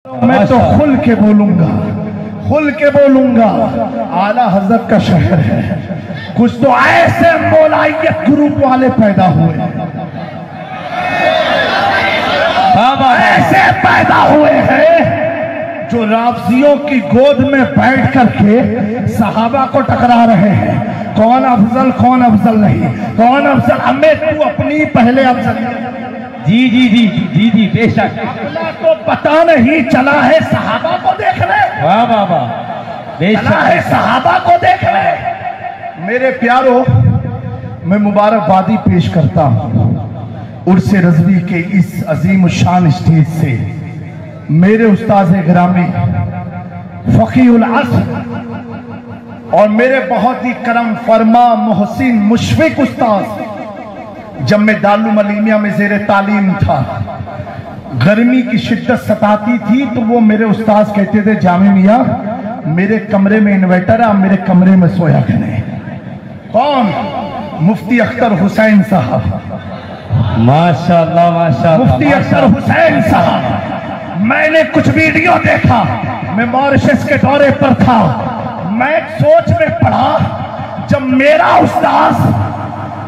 मैं तो खुल के बोलूंगा, खुल के बोलूंगा। आला हजरत का शहर है, कुछ तो ऐसे मौलाइयत ग्रुप वाले पैदा हुए, ऐसे पैदा हुए हैं जो राफजियों की गोद में बैठ करके सहाबा को टकरा रहे हैं। कौन अफजल कौन अफजल नहीं, कौन अफजल, हमें तू अपनी पहले अफजल। जी जी जी जी जी बेशक। तो पता नहीं चला है सहाबा को देखने, वाह वाह वाह, चला है सहाबा को देखने। मेरे प्यारो, मैं मुबारकबादी पेश करता हूँ उर्से रज़वी के इस अजीम शान स्टेज से मेरे उस्ताद गिरामी फ़कीहुल असर और मेरे बहुत ही करम फरमा मोहसिन मुशफिक उस्ताद। जब मैं दारुल अलीमिया में ज़ेरे तालीम था, गर्मी की शिद्दत सताती थी तो वो मेरे उस्ताद कहते थे, जामी मियाँ मेरे कमरे में इन्वर्टर है, आप मेरे कमरे में सोया करें। कौन? मुफ्ती अख्तर हुसैन साहब, माशाअल्लाह माशाअल्लाह, मुफ्ती अख्तर हुसैन साहब। मैंने कुछ वीडियो देखा, मैं मॉरिशस के दौरे पर था, मैं सोच में पड़ा, जब मेरा उस्ताद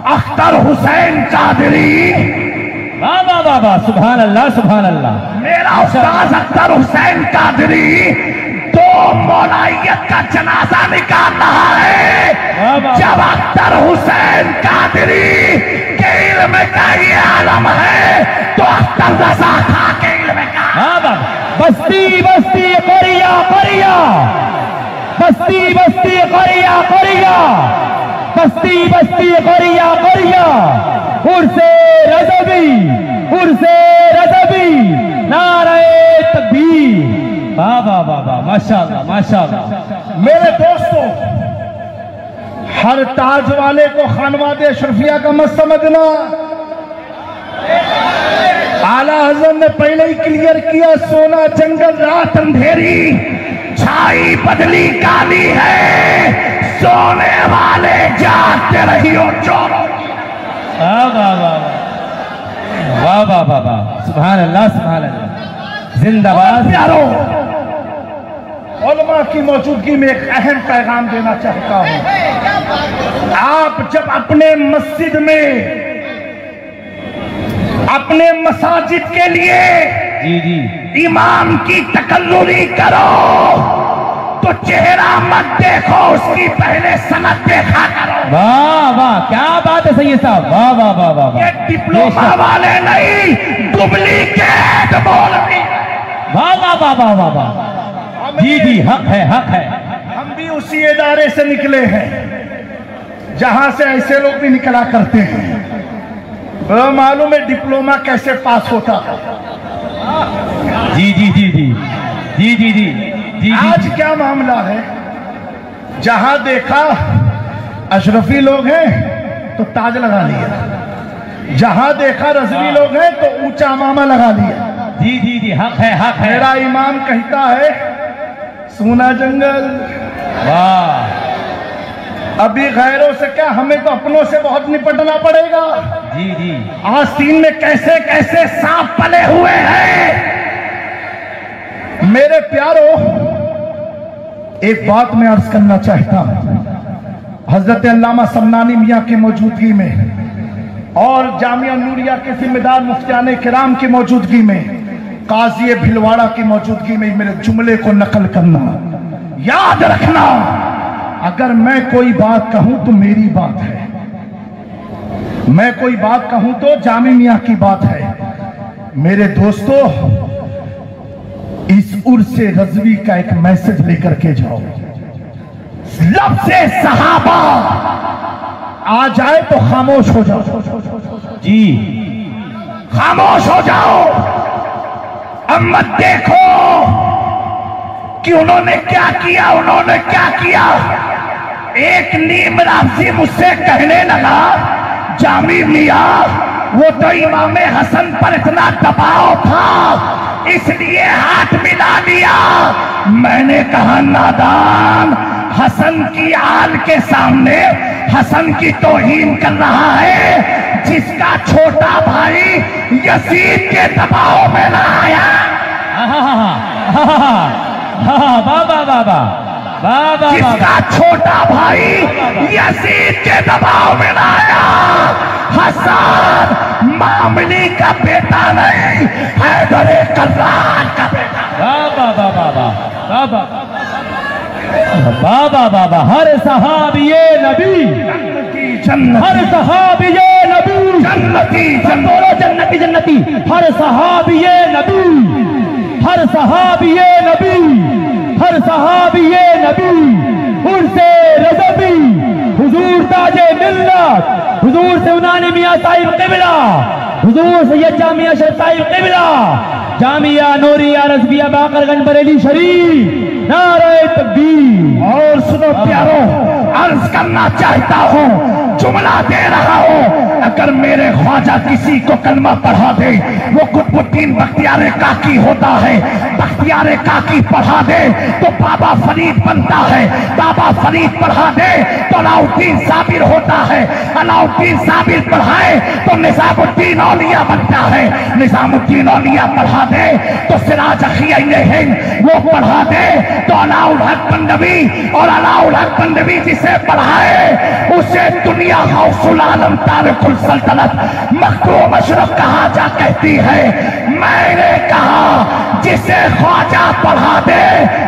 अख्तर हुसैन कादरी, वाह वाह वाह वाह, सुभान अल्लाह सुभान अल्लाह, मेरा उस्ताद अख्तर हुसैन कादरी तो मौलाइयत का जनाजा निकाल रहा है, जब अख्तर हुसैन कादरी के इल्म का ये आलम है तो अख्तर रज़ा खां के इल्म का। बस्ती बस्ती करिया करिया, बस्ती बस्ती करिया करिया, बस्ती बस्ती करिया करिया, उर्से रज़वी, उर्से रज़वी, नारे तकबीर। वाह वाह वाह वाह, माशाअल्लाह माशाअल्लाह। मेरे दोस्तों, हर ताज वाले को खानवादे अशरफिया का मत समझना। आला हज़रत ने पहले ही क्लियर किया, सोना जंगल रात अंधेरी, छाई बदली काली है, सोने वाले जागते रहियो चोरों की। वाह वाह वाह वाह वाह वाह वाह, सुभान अल्लाह सुभान अल्लाह, जिंदाबाद। प्यारों, उलमा की मौजूदगी में एक अहम पैगाम देना चाहता हूं। आप जब अपने मस्जिद में, अपने मसाजिद के लिए जी जी इमाम की तकल्लुरी करो तो चेहरा मत देखो, उसकी पहले सनद देखा करो। वाह वाह, क्या बात है सैयद साहब, वाह वाह वाह वाह। ये डिप्लोमा वाले नहीं, डुप्लीकेट मौलवी। वाह वाह वाह वाह वाह वाह, जी जी, हक है हक है। हम भी उसी इदारे से निकले हैं जहां से ऐसे लोग भी निकला करते हैं। मालूम है डिप्लोमा कैसे पास होता है। जी जी जी जी जी जी जी जी। आज क्या मामला है, जहां देखा अशरफी लोग हैं तो ताज लगा लिया, जहां देखा रज़वी लोग हैं तो ऊंचा अमामा लगा लिया। जी जी जी, हक है हक है। मेरा इमाम कहता है, सोना जंगल। वाह, अभी गैरों से क्या, हमें तो अपनों से बहुत निपटना पड़ेगा। जी जी। आस्तीन में कैसे कैसे सांप पले हुए हैं। मेरे प्यारो, एक बात मैं अर्ज करना चाहता हूं। हजरत अल्लामा समनानी मियाँ की मौजूदगी में और जामिया नूरिया के जिम्मेदार मुफ्तियाने किराम की मौजूदगी में, काजी भिलवाड़ा की मौजूदगी में मेरे जुमले को नकल करना, याद रखना, अगर मैं कोई बात कहूं तो मेरी बात है, मैं कोई बात कहूं तो जामी मियाँ की बात है। मेरे दोस्तों, इस उर्से रज़वी का एक मैसेज लेकर के जाओ। लफ्ज़े सहाबा आ जाए तो खामोश हो जाओ। जी, खामोश हो जाओ। अब मत देखो कि उन्होंने क्या किया, उन्होंने क्या किया। एक नीम राफजी मुझसे कहने लगा, जामी मियाँ वो तो इमाम हसन पर इतना दबाव था इसलिए हाथ मिला दिया। मैंने कहा, नादान, हसन की आल के सामने हसन की तौहीन कर रहा है, जिसका छोटा भाई यजीद के दबाव में ना आया। बाबा बाबा बाबा जिसका छोटा भाई यजीद के दबाव में ना आया, हसन मामली का बेटा नहीं, हैदर कर्रान का बेटा। बाबा बाबा बाबा बाबा बाबा हर सहाबिये नबी हर सहाबिये नबी जन्नती बोलो जन्नती जन्नती हर सहाबिये नबी हर सहाबिये नबी हर सहाबिये नबी उनसे रज़बी हुजूर ताजे मिल्लत हुजूर सैयदना मियां साहिब क़िबला हुजूर सैयद जामिया अशरफ साहिब क़िबला जामिया नूरिया रज़विया बाकरगंज बरेली शरीफ नारे तकबीर। और सुनो प्यारो, अर्ज करना चाहता हूँ, जुमला दे रहा हूँ, अगर मेरे ख्वाजा किसी को कलमा पढ़ा दे, वो कुतुबुद्दीन बख्तियार काकी होता है। बख्तियार काकी पढ़ा दे तो बाबा फरीद बनता है, बाबा फरीद पढ़ा दे तो अलाउद्दीन साबिर होता है, अलाउद्दीन साबिर पढ़ाए तो निजामुद्दीन औलिया बनता है, निजामुद्दीन औलिया पढ़ा दे तो सिराज अखिया हिंद वो पढ़ा दे तो अलाउल हक बंदवी, और अलाउल हक बंदवी जिसे पढ़ाए उसे दुनिया गौसुल आलम तारिकुल सल्तनत मखदूम अशरफ कहा जा कहती है। मैंने कहा जिसे ख्वाजा पढ़ा दे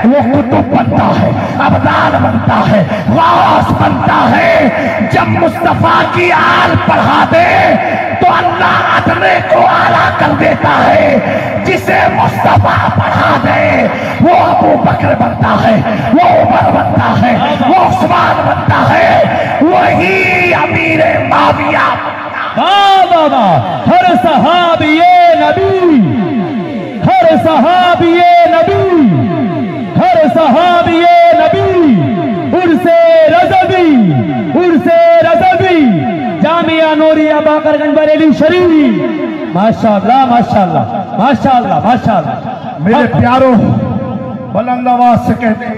वो कुतुब बनता है, अबदाल बनता है, गौस बनता है। जब मुस्तफा की आल पढ़ा दे तो अल्लाह अदने को आला कर देता है। जिसे मुस्तफा पढ़ा दे वो अबू बकर बनता है, वो उमर बनता है, वो उस्मान बनता है, वही अमीर माविया। बाबा हर सहाबिये नबी हर सहाबिये नबी हर सहाबिये नबी उनसे रज़बी जामिया नूरिया बाकरगंज बरेली शरीफ। माशाअल्लाह माशाअल्लाह माशाअल्लाह माशाअल्लाह। मेरे प्यारों, बुलंद आवाज से कहते हैं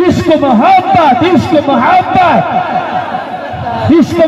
इश्क मोहब्बत इश्क मोहब्बत इश्क